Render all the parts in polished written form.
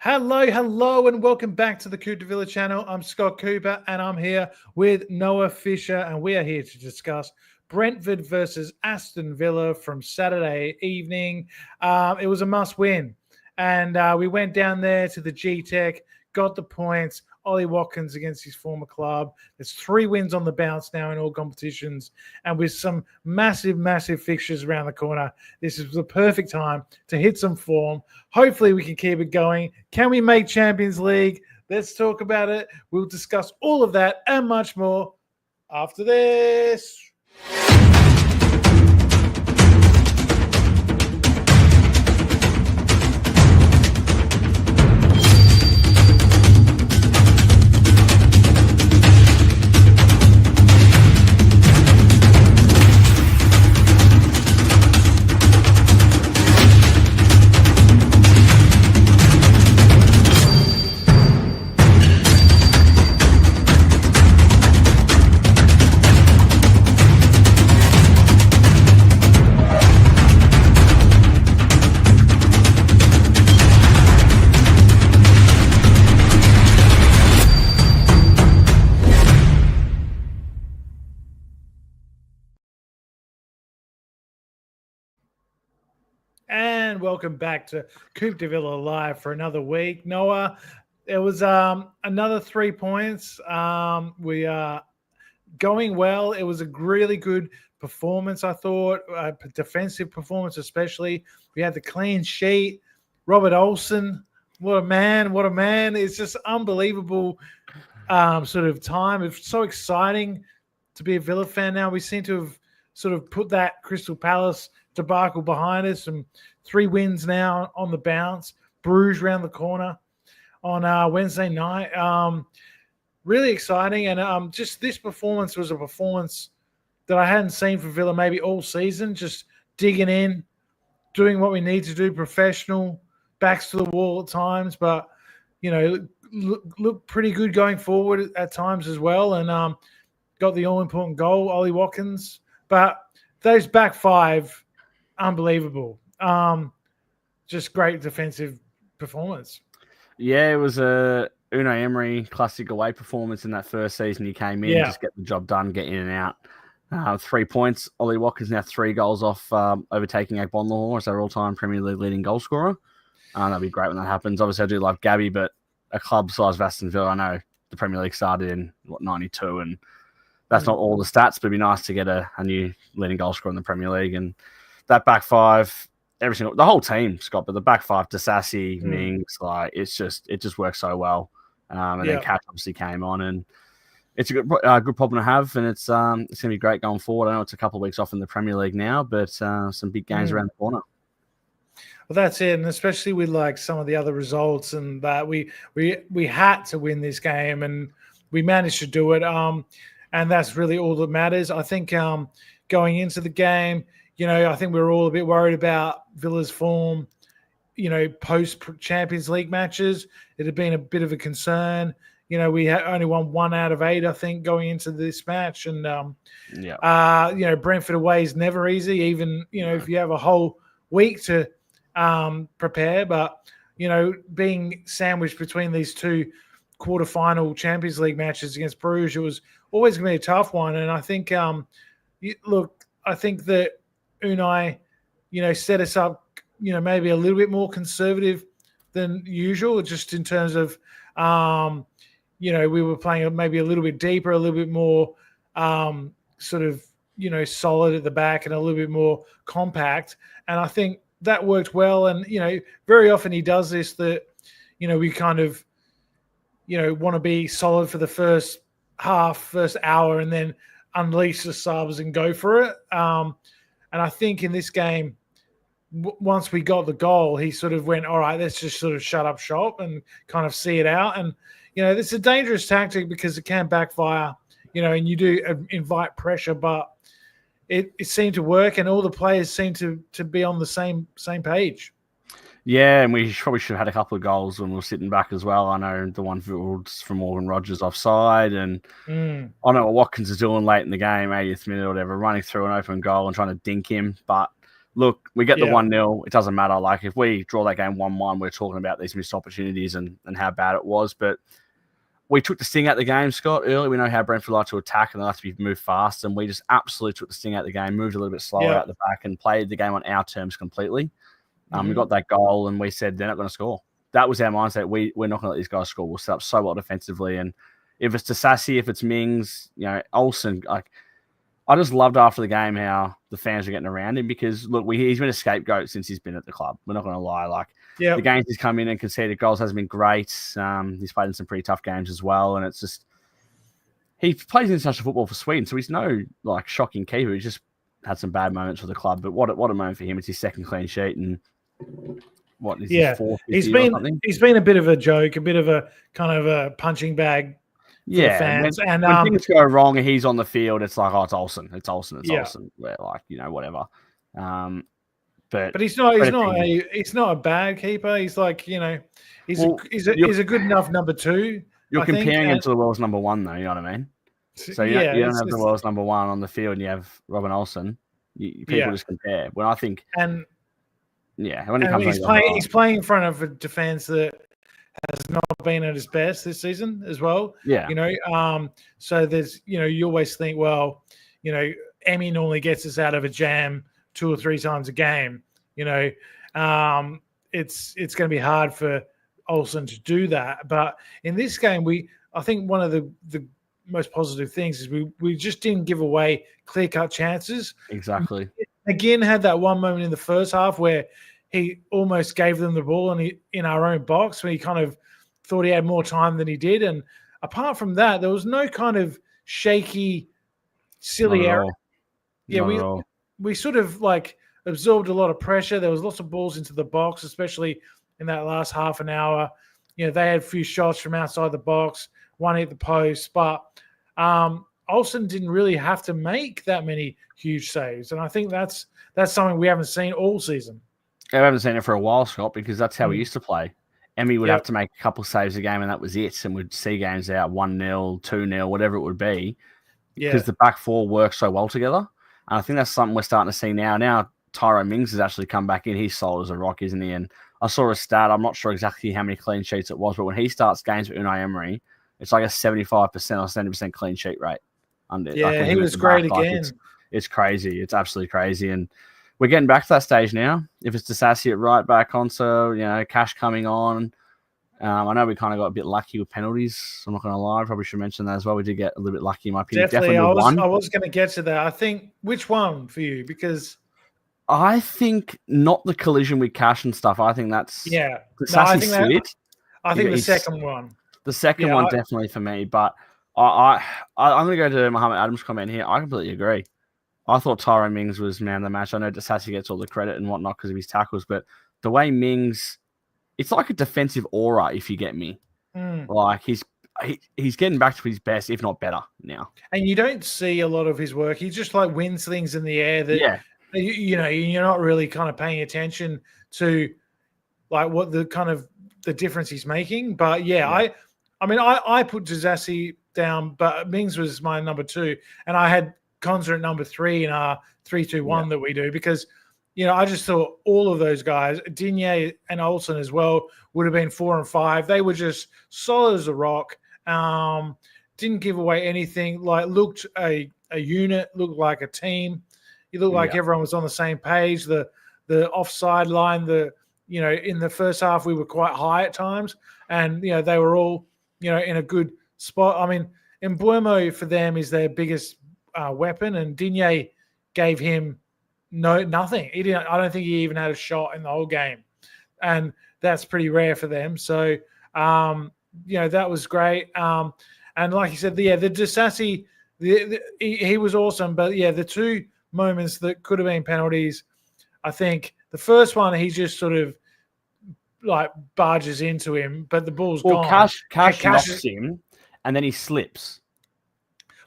Hello, and welcome back to the Cooper Villa channel. I'm Scott Cooper, and I'm here with Noah Fisher, and we are here to discuss Brentford versus Aston Villa from Saturday evening. It was a must-win, and we went down there to the G-Tech, got the points. Ollie Watkins against his former club. There's 3 wins on the bounce now in all competitions, and with some massive fixtures around the corner, this is the perfect time to hit some form. Hopefully, we can keep it going. Can we make Champions League? Let's talk about it. We'll discuss all of that and much more after this. And welcome back to Coupe de Villa Live for another week. Noah, it was another 3 points. We are going well. It was a really good performance, I thought, defensive performance especially. We had the clean sheet. Robert Olsen, what a man. It's just unbelievable sort of time. It's so exciting to be a Villa fan now. We seem to have sort of put that Crystal Palace debacle behind us, and 3 wins now on the bounce. Bruges round the corner on Wednesday night. Really exciting, and just this performance was a performance that I hadn't seen for Villa maybe all season. Just digging in, doing what we need to do, professional, backs to the wall at times, but look pretty good going forward at times as well, and got the all-important goal, Ollie Watkins. But those back 5, unbelievable. Just great defensive performance. Yeah, it was a Unai Emery classic away performance in that first season. He came in, just get the job done, get in and out. 3 points. Ollie Watkins now 3 goals off overtaking Agbonlahor as our all-time Premier League leading goal scorer. That'd be great when that happens. Obviously, I do love Gabby, but a club size of Aston Villa, I know the Premier League started in 92, and that's not all the stats, but it'd be nice to get a new leading goal scorer in the Premier League. And that back 5, the whole team, Scott, but the back 5, Disasi, Mings, it just works so well. And then Cat obviously came on, and it's a good problem to have, and it's going to be great going forward. I know it's a couple of weeks off in the Premier League now, but some big games around the corner. Well, that's it, and especially with some of the other results, and that we had to win this game, and we managed to do it. And that's really all that matters. I think going into the game, I think we were all a bit worried about Villa's form, post-Champions League matches. It had been a bit of a concern. We had only won 1 out of 8, I think, going into this match. And, Brentford away is never easy, even, if you have a whole week to prepare. But, being sandwiched between these 2 quarterfinal Champions League matches against Bruges, it was always going to be a tough one. And I think, I think that Unai, set us up, maybe a little bit more conservative than usual, just in terms of, we were playing maybe a little bit deeper, a little bit more sort of, solid at the back and a little bit more compact. And I think that worked well. And, very often he does this, that, we kind of, want to be solid for the first hour, and then unleash the subs and go for it. And I think in this game, once we got the goal, he sort of went, all right, let's just sort of shut up shop and kind of see it out. And, it's a dangerous tactic because it can backfire, and you do invite pressure, but it seemed to work, and all the players seemed to be on the same page. Yeah, and we probably should have had a couple of goals when we were sitting back as well. I know the one from Morgan Rogers offside, and I know what Watkins is doing late in the game, 80th minute or whatever, running through an open goal and trying to dink him. But look, we get the 1-0. It doesn't matter. Like, if we draw that game 1-1, we're talking about these missed opportunities and how bad it was. But we took the sting out of the game, Scott, early. We know how Brentford like to attack and they like to be moved fast. And we just absolutely took the sting out of the game, moved a little bit slower out the back and played the game on our terms completely. We got that goal and we said they're not going to score. That was our mindset. We're not going to let these guys score. We'll set up so well defensively. And if it's Sassy, if it's Mings, Olsen, I just loved after the game how the fans are getting around him because, look, he's been a scapegoat since he's been at the club. We're not going to lie. The games he's come in and conceded goals hasn't been great. He's played in some pretty tough games as well. And it's just, he plays international football for Sweden, so he's no, shocking keeper. He's just had some bad moments for the club. But what a moment for him. It's his second clean sheet. And what is his fourth? He's been a bit of a joke, a bit of a kind of a punching bag. Yeah, fans. When things go wrong and he's on the field, it's like, it's Olsen. It's Olsen. Where, whatever. But he's not a bad keeper. He's he's a good enough number two. You're comparing him to the world's number one, though. You know what I mean? So you don't have the world's number one on the field, and you have Robin Olsen. People just compare. When I think, when he's playing in front of a defense that has not been at his best this season as well. Yeah. So there's, you always think, well, Emmy normally gets us out of a jam 2 or 3 times a game. It's going to be hard for Olsen to do that. But in this game, I think one of the most positive things is we just didn't give away clear-cut chances. Exactly. Again, had that one moment in the first half where he almost gave them the ball in our own box when he kind of thought he had more time than he did. And apart from that, there was no kind of shaky, silly error. Yeah, we sort of absorbed a lot of pressure. There was lots of balls into the box, especially in that last half an hour. They had a few shots from outside the box, one hit the post, but Olsen didn't really have to make that many huge saves. And I think that's something we haven't seen all season. I haven't seen it for a while, Scott, because that's how we used to play. Emmy would have to make a couple of saves a game, and that was it. And we'd see games out 1-0, 2-0, whatever it would be, because the back four works so well together. And I think that's something we're starting to see now. Now Tyrone Mings has actually come back in. He's solid as a rock, isn't he? And I saw a stat. I'm not sure exactly how many clean sheets it was, but when he starts games with Unai Emery, it's like a 75% or 70% clean sheet rate. He was great again. It's crazy. It's absolutely crazy. And we're getting back to that stage now. If it's Sassy at right back, Konsa, Cash coming on. I know we kind of got a bit lucky with penalties. I'm not going to lie. I probably should mention that as well. We did get a little bit lucky, in my opinion. Definitely I was going to get to that. I think, which one for you? Because I think not the collision with Cash and stuff. I think that's I think the second one. The second one definitely for me. But I'm going to go to Mohammed Adams' comment here. I completely agree. I thought Tyrone Mings was man of the match. I know Sassy gets all the credit and whatnot because of his tackles, but the way Mings, it's like a defensive aura, if you get me. Like he's getting back to his best, if not better now. And you don't see a lot of his work. He just wins things in the air that you're not really kind of paying attention to what the kind of the difference he's making. But I put Sassy down, but Mings was my number 2, and I had Konsa at number 3 in our 3-2-1 that we do because, I just thought all of those guys, Digne and Olsen as well, would have been 4 and 5. They were just solid as a rock. Didn't give away anything. Looked a unit, looked like a team. You looked like everyone was on the same page. The offside line, in the first half we were quite high at times, and they were all in a good spot. I mean, Mbuemo for them is their biggest weapon, and Digne gave him nothing. He didn't. I don't think he even had a shot in the whole game, and that's pretty rare for them. So, that was great. And like you said, the Sassy, he was awesome. But the 2 moments that could have been penalties, I think the first one he just sort of barges into him, but the ball's gone. Cash knocks him, and then he slips.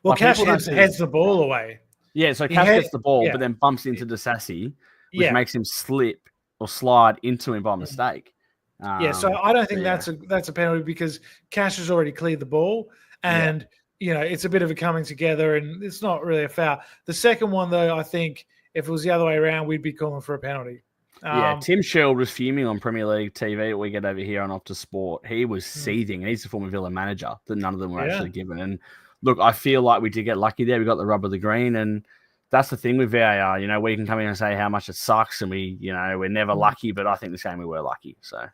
Well, Cash heads the ball away. Yeah, so Cash gets the ball, but then bumps into Sassy, which makes him slip or slide into him by mistake. So I don't think that's a penalty because Cash has already cleared the ball, and it's a bit of a coming together, and it's not really a foul. The second one, though, I think if it was the other way around, we'd be calling for a penalty. Tim Sherwood was fuming on Premier League TV that we get over here on Optus Sport. He was seething, and he's the former Villa manager that none of them were actually given. And look, I feel like we did get lucky there. We got the rub of the green, and that's the thing with VAR. You know, we can come in and say how much it sucks, and we're never lucky, but I think this game we were lucky. So.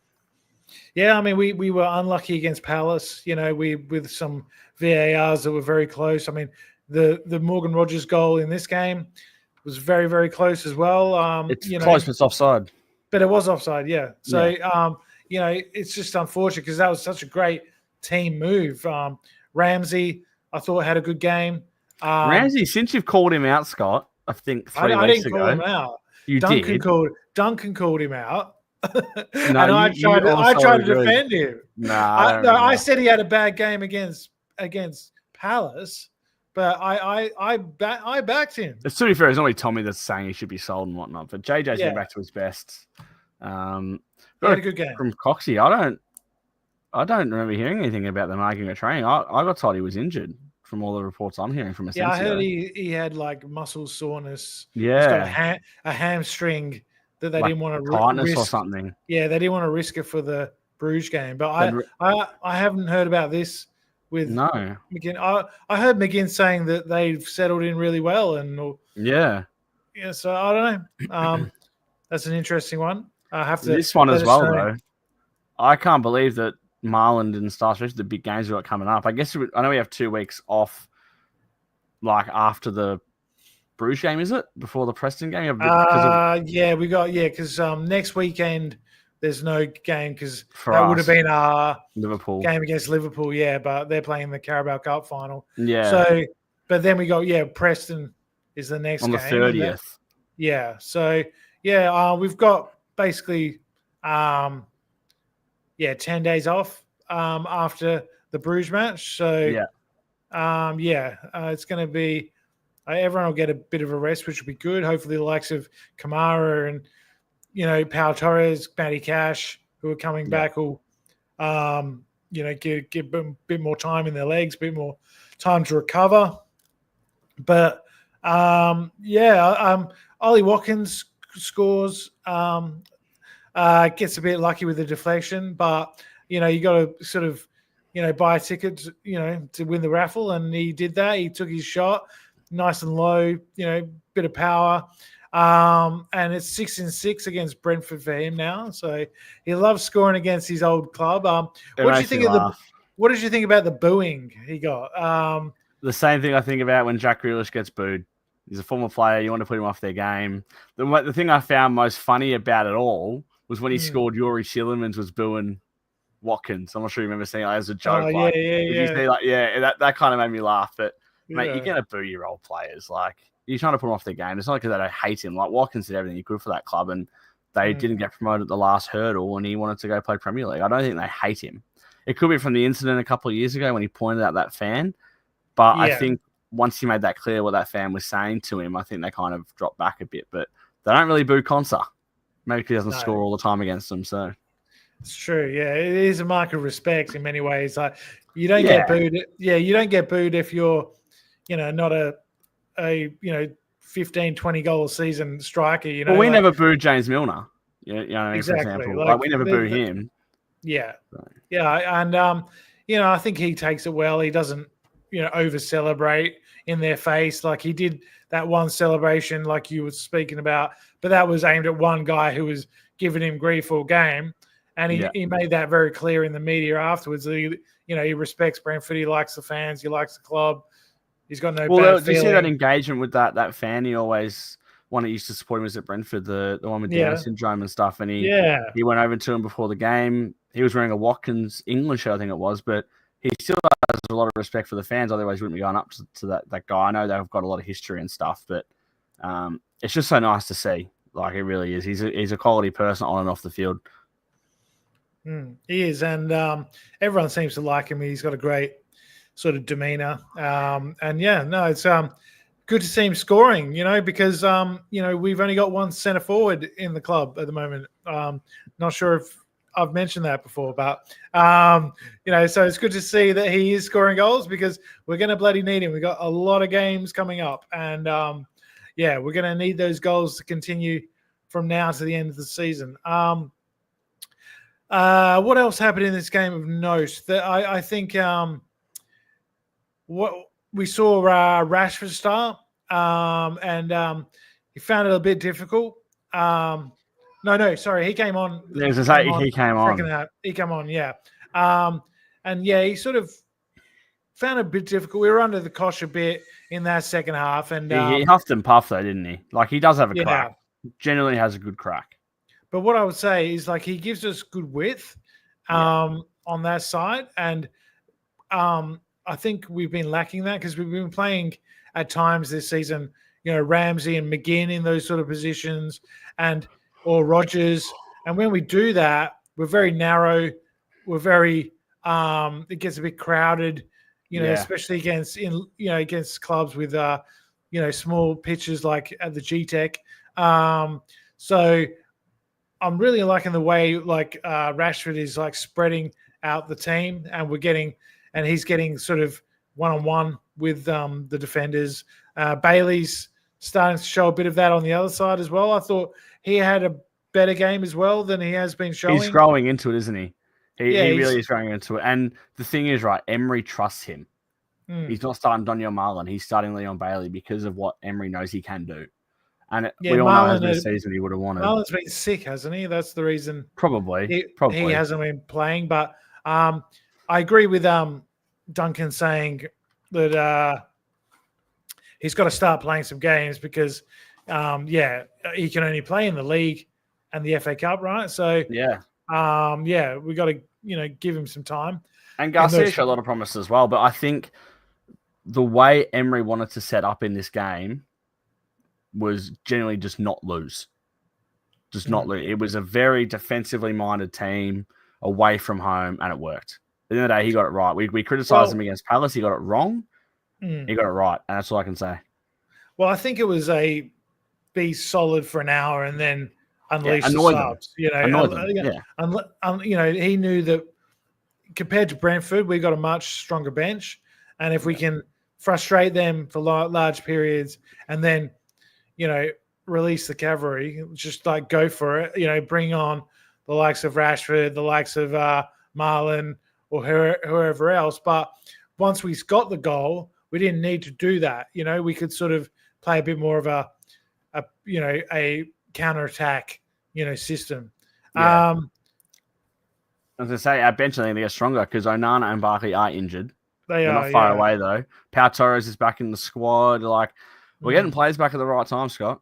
Yeah, I mean, we were unlucky against Palace, with some VARs that were very close. I mean, the Morgan Rogers goal in this game was very, very close as well. It's close, but it's offside. But it was offside, yeah. So, it's just unfortunate because that was such a great team move. Ramsey, I thought, had a good game. Ramsey, since you've called him out, Scott, I think 3 I weeks didn't ago. call him out. Duncan called him out. And I tried to defend him. I said he had a bad game against Palace, but I backed him. It's to be fair, it's only Tommy that's saying he should be sold and whatnot, but JJ's getting back to his best. He had a good game from Coxie. I don't remember hearing anything about them arguing or training. I got told he was injured from all the reports I'm hearing from Asensio. Yeah, I heard he had like muscle soreness. Yeah, he's got a hamstring that they didn't want to risk or something. Yeah, they didn't want to risk it for the Bruges game. But I haven't heard about this with McGinn. I heard McGinn saying that they've settled in really well, and so I don't know. That's an interesting one. I have to this one as well though. I can't believe that Marlon didn't start, especially the big games we got coming up. I guess I know we have 2 weeks off, like after the Bruges game, is it? Before the Preston game? Because next weekend there's no game because that would have been our Liverpool game against Liverpool, but they're playing the Carabao Cup final. Yeah. So, but then we got Preston is the next on game. The 30th. So, we've got basically 10 days off after the Bruges match. So, it's going to be everyone will get a bit of a rest, which will be good. Hopefully, the likes of Kamara and Pau Torres, Matty Cash, who are coming back, will get a bit more time in their legs, a bit more time to recover. But Ollie Watkins scores, gets a bit lucky with the deflection, but you got to sort of buy a ticket to win the raffle, and he did that. He took his shot nice and low, bit of power. And it's 6-6 against Brentford for him now. So he loves scoring against his old club. What did you think about the booing he got? The same thing I think about when Jack Grealish gets booed. He's a former player. You want to put him off their game. The thing I found most funny about it all was when he scored, Yuri Schillemans was booing Watkins. I'm not sure you remember saying as a joke. That kind of made me laugh. But mate, you're gonna boo your old players. Like, you're trying to put them off their game. It's not because they don't hate him. Like, Watkins did everything he could for that club, and they didn't get promoted at the last hurdle, and he wanted to go play Premier League. I don't think they hate him. It could be from the incident a couple of years ago when he pointed out that fan, but I think once he made that clear what that fan was saying to him, I think they kind of dropped back a bit. But they don't really boo Konsa. Maybe he doesn't score all the time against them. So it's true. Yeah, it is a mark of respect in many ways. Like, you don't get booed. Yeah, you don't get booed if you're, not a 15, 20 goal a season striker. Well, we never booed James Milner. Exactly. For example, like we never boo him. Yeah, and I think he takes it well. He doesn't, over celebrate in their face like he did that one celebration, like you were speaking about. But that was aimed at one guy who was giving him grief all game, and he made that very clear in the media afterwards. He respects Brentford. He likes the fans. He likes the club. He's got no bad feeling. Did you see that engagement with that fan? He always one that used to support him was at Brentford, the one with Down syndrome and stuff. And he went over to him before the game. He was wearing a Watkins English shirt, I think it was, but he still has a lot of respect for the fans. Otherwise, he wouldn't be going up to that guy. I know they've got a lot of history and stuff, but it's just so nice to see. Like, it really is. He's a quality person on and off the field. He is, and everyone seems to like him. He's got a great sort of demeanor. It's good to see him scoring, because, we've only got one centre forward in the club at the moment. Not sure if I've mentioned that before, but, so it's good to see that he is scoring goals because we're going to bloody need him. We've got a lot of games coming up, and, we're going to need those goals to continue from now to the end of the season. What else happened in this game of note? I think what we saw Rashford start, and he found it a bit difficult. Sorry, he came on. He came on. Half. He came on, yeah. And he sort of found it a bit difficult. We were under the cosh a bit in that second half, and he huffed and puffed though, didn't he? Like he does have a crack. Generally has a good crack. But what I would say is like he gives us good width on that side, and I think we've been lacking that because we've been playing at times this season, Ramsey and McGinn in those sort of positions, or Rodgers. And when we do that, we're very narrow. We're very it gets a bit crowded, especially against clubs with small pitches like at the GTEC. So I'm really liking the way Rashford is like spreading out the team, and he's getting sort of one-on-one with the defenders. Bailey's starting to show a bit of that on the other side as well. I thought he had a better game as well than he has been showing. He's growing into it, isn't he? He really is growing into it. And the thing is, right, Emery trusts him. He's not starting Daniel Marlon. He's starting Leon Bailey because of what Emery knows he can do. And we all know this season he would have wanted. Marlon's been sick, hasn't he? That's the reason. Probably. He hasn't been playing. But I agree with Duncan saying that he's got to start playing some games because, he can only play in the league and the FA Cup, right? So, we got to, give him some time. And Garcia showed a lot of promise as well. But I think the way Emery wanted to set up in this game was generally just not lose. Not lose. It was a very defensively minded team away from home, and it worked. At the end of the day, he got it right. We criticised him against Palace. He got it wrong. He got it right, and that's all I can say. Well, I think it was be solid for an hour and then unleash the subs. He knew that compared to Brentford, we got a much stronger bench, and if we can frustrate them for large periods and then release the cavalry, just like go for it, bring on the likes of Rashford, the likes of Marlon or whoever else. But once we got the goal, we didn't need to do that. We could sort of play a bit more of a counter-attack, system. Yeah. I was going to say, our bench, I think they get stronger because Onana and Barkley are injured. They're not far away, though. Pau Torres is back in the squad. We're getting players back at the right time, Scott.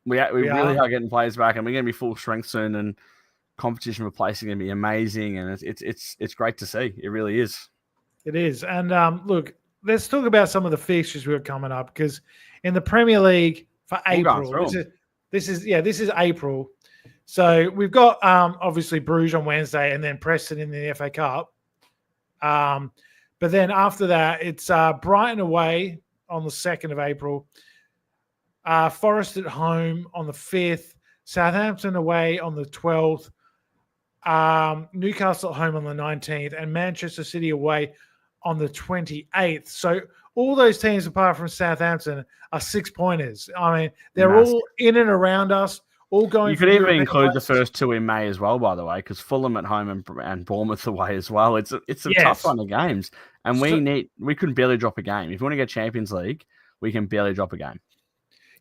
We really are getting players back, and we're going to be full strength soon, and competition for placing going to be amazing, and it's great to see. It really is. It is. And look, let's talk about some of the fixtures we've got coming up, because in the Premier League for April, this is April. So we've got obviously Bruges on Wednesday and then Preston in the FA Cup. But then after that, it's Brighton away on the 2nd of April, Forest at home on the 5th, Southampton away on the 12th, Newcastle at home on the 19th, and Manchester City away on the 28th. So all those teams, apart from Southampton, are 6-pointers. I mean, they're all in and around us, all going. You could even include the first two in May as well, by the way, because Fulham at home and Bournemouth away as well. It's a tough run of games, and we couldn't barely drop a game. If we want to get Champions League, we can barely drop a game.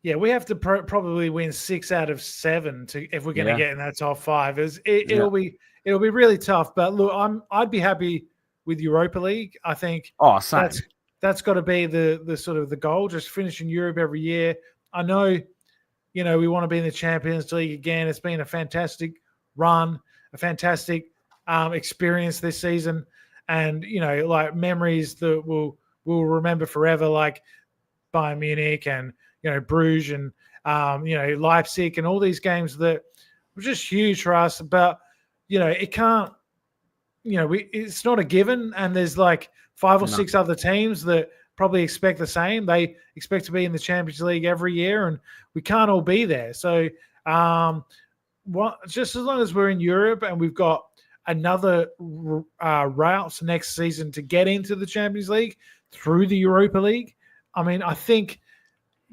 Yeah, we have to probably win 6 out of 7 if we're going to get in that top 5. It'll be really tough. But look, I'd be happy with Europa League. I think that's got to be the sort of the goal. Just finishing Europe every year. I know, we want to be in the Champions League again. It's been a fantastic run, a fantastic experience this season, and like memories that we'll remember forever, like Bayern Munich and Bruges and Leipzig and all these games that were just huge for us. But it can't. It's not a given, and there's like 5 or 6 other teams that probably expect the same. They expect to be in the Champions League every year, and we can't all be there. So, just as long as we're in Europe and we've got another route next season to get into the Champions League through the Europa League, I mean, I think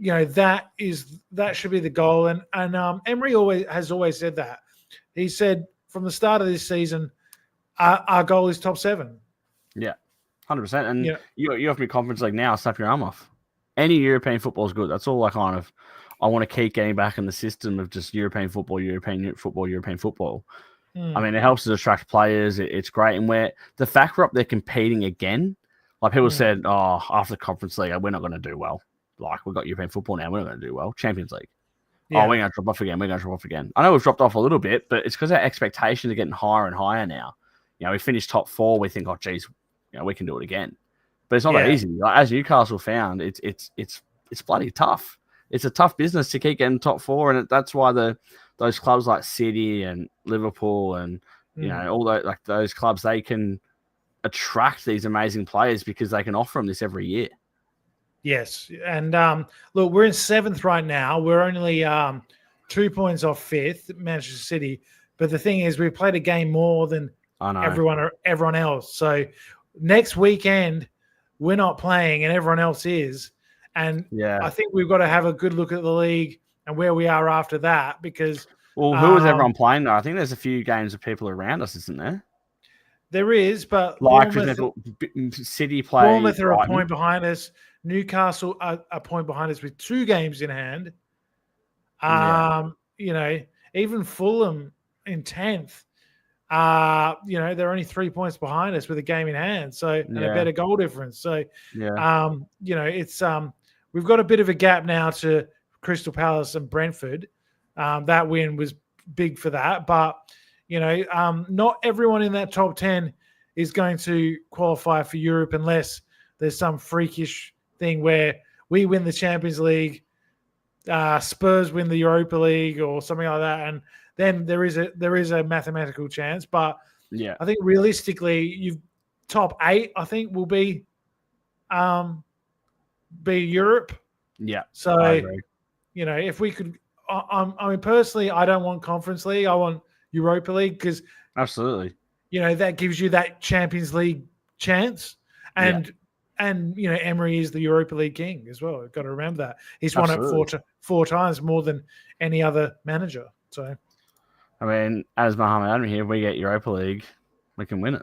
that should be the goal. And Emery has always said that. He said from the start of this season, our goal is top 7. Yeah, 100%. And you have me Conference League now, snap your arm off. Any European football is good. That's all I want to keep getting back in the system of just European football. I mean, it helps us attract players. It's great. And the fact we're up there competing again, like people said, after the Conference League, we're not going to do well. Like, we've got European football now, we're not going to do well. Champions League. Yeah. We're going to drop off again. I know we've dropped off a little bit, but it's because our expectations are getting higher and higher now. We finished top 4. We think, oh, geez, we can do it again. But it's not that easy. Like, as Newcastle found, it's bloody tough. It's a tough business to keep getting top 4, and that's why those clubs like City and Liverpool and all those clubs, they can attract these amazing players because they can offer them this every year. Yes, and look, we're in 7th right now. We're only 2 points off 5th, Manchester City. But the thing is, we played a game more than everyone else. So next weekend, we're not playing, and everyone else is. And I think we've got to have a good look at the league and where we are after that, because who is everyone playing though? I think there's a few games of people around us, isn't there? There is, but like for example, City play. Bournemouth are a point behind us. Newcastle are a point behind us with 2 games in hand. Even Fulham in 10th. They're only 3 points behind us with a game in hand, and a better goal difference. So, it's we've got a bit of a gap now to Crystal Palace and Brentford. That win was big for that, but not everyone in that top 10 is going to qualify for Europe unless there's some freakish thing where we win the Champions League, Spurs win the Europa League or something like that, and then there is a mathematical chance. But I think realistically, you've top 8. I think will be Europe. Yeah. So if we could, I mean personally, I don't want Conference League. I want Europa League because absolutely, that gives you that Champions League chance, and Emery is the Europa League king as well. You've got to remember that he's won it 4 times, more than any other manager. So, I mean, as Mohamed Adam here, if we get Europa League, we can win it.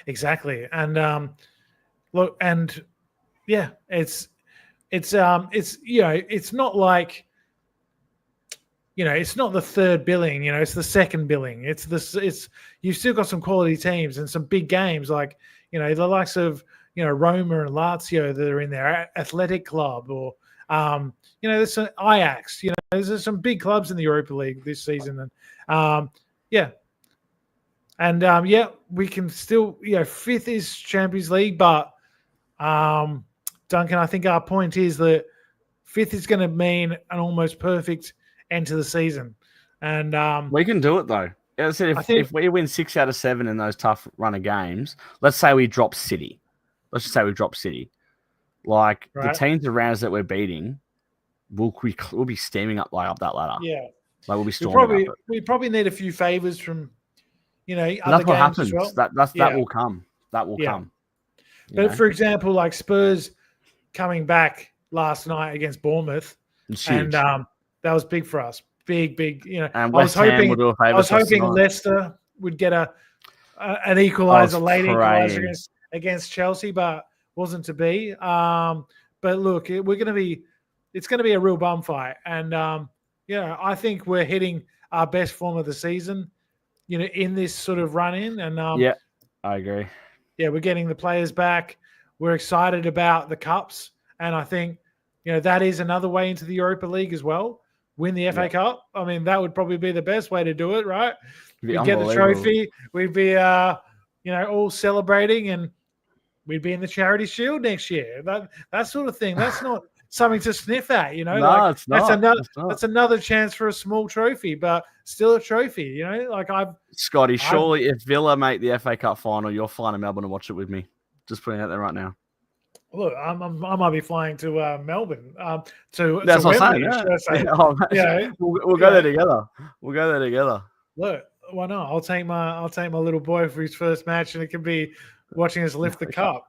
Exactly, and look, and it's it's not like. It's not the 3rd billing. It's the 2nd billing. It's you've still got some quality teams and some big games like the likes of Roma and Lazio that are in there, Athletic Club, or there's some Ajax. There's some big clubs in the Europa League this season, and we can still 5th is Champions League, but Duncan, I think our point is that 5th is going to mean an almost perfect end to the season, and we can do it though. As I said, if we win 6 out of 7 in those tough run of games, let's say we drop City. Let's just say we drop City. Like the teams around us that we're beating, we'll be steaming up that ladder. Yeah, like we'll be storming. We probably need a few favors from other that's what games happens. as well. That will come. That will come. But for example, like Spurs coming back last night against Bournemouth, and that was big for us. Big. And I was hoping Leicester would get an equaliser, late equaliser against Chelsea, but wasn't to be. But look, it's going to be a real bum fight, and I think we're hitting our best form of the season. In this sort of run in, and I agree. Yeah, we're getting the players back. We're excited about the cups, and I think that is another way into the Europa League as well. Win the FA Cup. I mean, that would probably be the best way to do it, right? We'd get the trophy. We'd be, all celebrating, and we'd be in the Charity Shield next year. That sort of thing. That's not something to sniff at, No, it's not. That's another chance for a small trophy, but still a trophy. Scotty, surely if Villa make the FA Cup final, you're flying to Melbourne to watch it with me. Just putting it out there right now. Look, I might be flying to Melbourne. That's what I'm saying. We'll go there together. We'll go there together. Look, why not? I'll take my little boy for his first match, and it can be watching us lift the cup.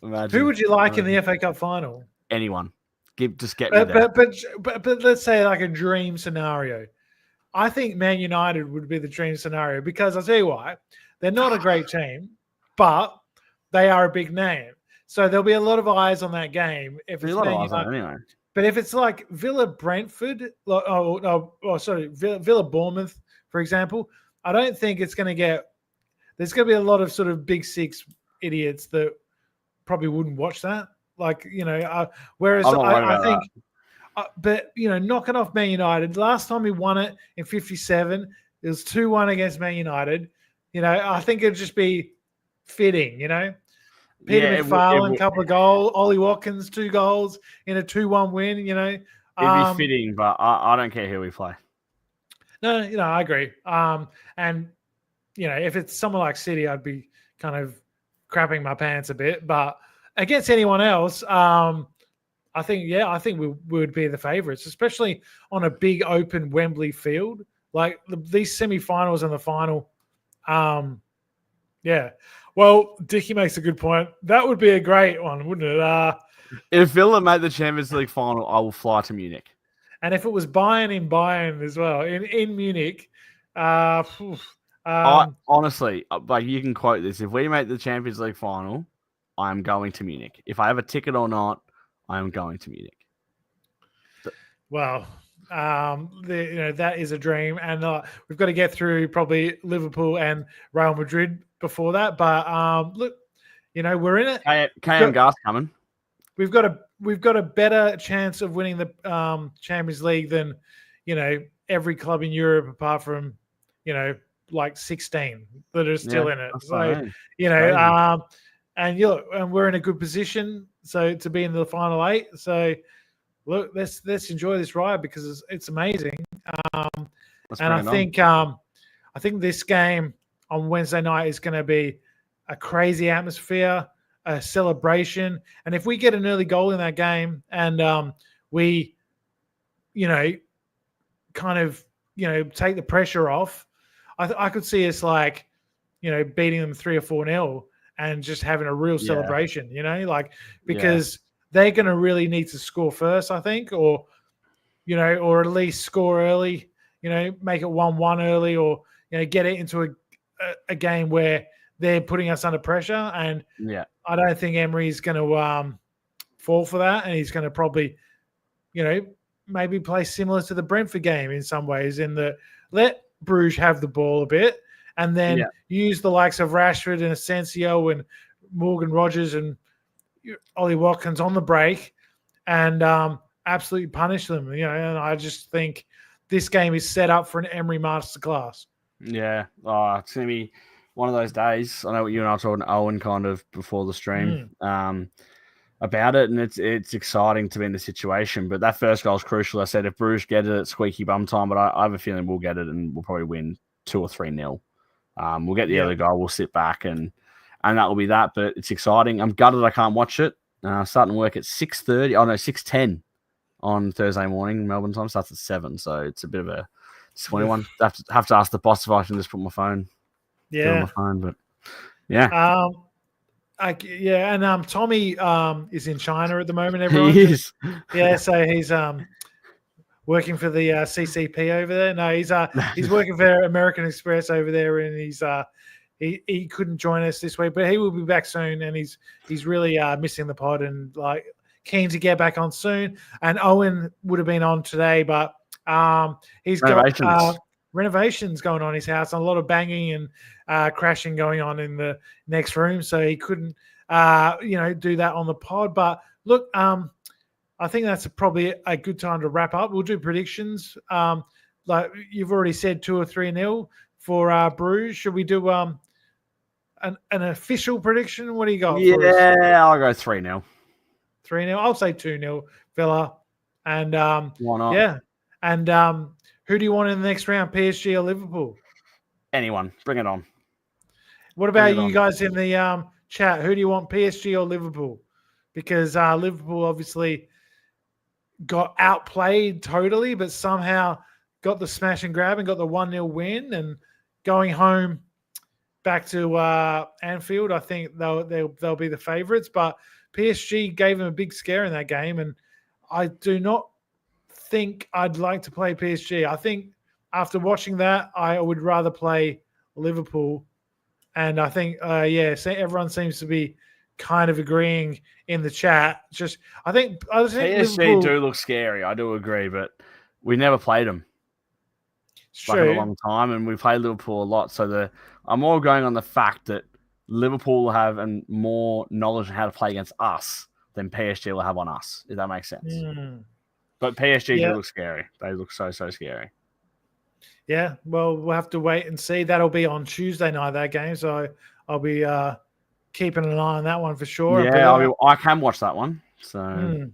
Imagine. Who would you like in the FA Cup final? Anyone. Just get me there. But let's say like a dream scenario. I think Man United would be the dream scenario because I'll tell you why. They're not a great team, but they are a big name. So there'll be a lot of eyes on that game if it's Man United. Anyway. But if it's like Villa Brentford, Villa Bournemouth, for example, I don't think it's going to get. There's going to be a lot of sort of big six idiots that probably wouldn't watch that. Like, whereas I think. But, knocking off Man United, last time he won it in 57, it was 2-1 against Man United. I think it'd just be fitting, Peter McFarlane, couple of goals. Ollie Watkins, 2 goals in a 2-1 win, It'd be fitting, but I don't care who we play. No, I agree. And, if it's someone like City, I'd be kind of crapping my pants a bit. But against anyone else, I think we would be the favourites, especially on a big open Wembley field. Like these semi-finals and the final. Yeah. Well, Dickie makes a good point. That would be a great one, wouldn't it? If Villa made the Champions League final, I will fly to Munich. And if it was Bayern in Bayern as well, in Munich, honestly, like you can quote this. If we make the Champions League final, I am going to Munich. If I have a ticket or not, I am going to Munich. Well, that is a dream, and we've got to get through probably Liverpool and Real Madrid before that. But look, we're in it. KM Gas coming. We've got a better chance of winning the Champions League than every club in Europe apart from like 16 that are still in it. So and we're in a good position. So to be in the final 8. So look, let's enjoy this ride because it's amazing. And I think this game on Wednesday night is going to be a crazy atmosphere, a celebration. And if we get an early goal in that game and we, kind of, take the pressure off, I could see us like, beating them 3 or 4-0 and just having a real celebration, because they're going to really need to score first, I think, or at least score early, make it 1-1 early, or get it into a game where they're putting us under pressure. And I don't think Emery's going to fall for that, and he's going to probably, maybe play similar to the Brentford game in some ways, in the let Bruges have the ball a bit, and then use the likes of Rashford and Asensio and Morgan Rogers and Ollie Watkins on the break and absolutely punish them. And I just think this game is set up for an Emery masterclass. Yeah. Oh, it's going to be one of those days. I know what you and I were talking to Owen kind of before the stream about it, and it's exciting to be in the situation. But that first goal is crucial. I said if Bruges get it, it's squeaky bum time, but I have a feeling we'll get it and we'll probably win 2 or 3-0. We'll get the early goal. We'll sit back and that will be that. But it's exciting. I'm gutted I can't watch it. Starting work at 6:30. Oh no, 6:10 on Thursday morning. Melbourne time starts at 7. So it's a bit of a 21. Have to ask the boss if I can just put my phone. On my phone, but yeah. And Tommy is in China at the moment. Everyone, he is. Yeah, so he's working for the CCP over there. No, he's working for American Express over there, and he couldn't join us this week, but he will be back soon, and he's really missing the pod and like keen to get back on soon. And Owen would have been on today, but he's got renovations going on in his house and a lot of banging and crashing going on in the next room, so he couldn't do that on the pod. But look, I think that's probably a good time to wrap up. We'll do predictions. Like you've already said, 2 or 3-0 for Bruges. Should we do an official prediction? What do you got? Yeah, I'll go 3-0. 3-0. I'll say 2-0 Villa. And why not? Yeah. And who do you want in the next round, PSG or Liverpool? Anyone. Bring it on. What about you guys in the chat? Who do you want, PSG or Liverpool? Because Liverpool obviously got outplayed totally, but somehow got the smash and grab and got the 1-0 win. And going home back to Anfield, I think they'll be the favourites. But PSG gave them a big scare in that game, and I do not think I'd like to play PSG. I think after watching that, I would rather play Liverpool. And I think, everyone seems to be kind of agreeing in the chat. I think PSG Liverpool do look scary. I do agree, but we never played them in a long time, and we played Liverpool a lot. So I'm more going on the fact that Liverpool have more knowledge on how to play against us than PSG will have on us, if that makes sense. But PSG do look scary. They look so scary. Yeah, well, we'll have to wait and see. That'll be on Tuesday night, that game. So I'll be keeping an eye on that one for sure. Yeah, I can watch that one. So,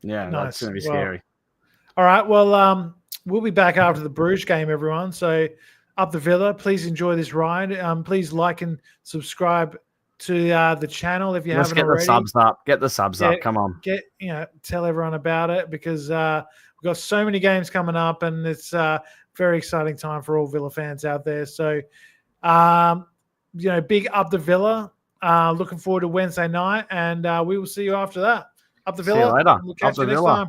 yeah, nice. That's going to be scary. All right, well, we'll be back after the Bruges game, everyone. So up the Villa, please enjoy this ride. Please like and subscribe to the channel if you haven't already. Let's get the subs up. Get the subs up. Come on. Tell everyone about it because we've got so many games coming up, and it's very exciting time for all Villa fans out there. So, big up the Villa. Looking forward to Wednesday night, and we will see you after that. Up the Villa. See you later. We'll catch you next time.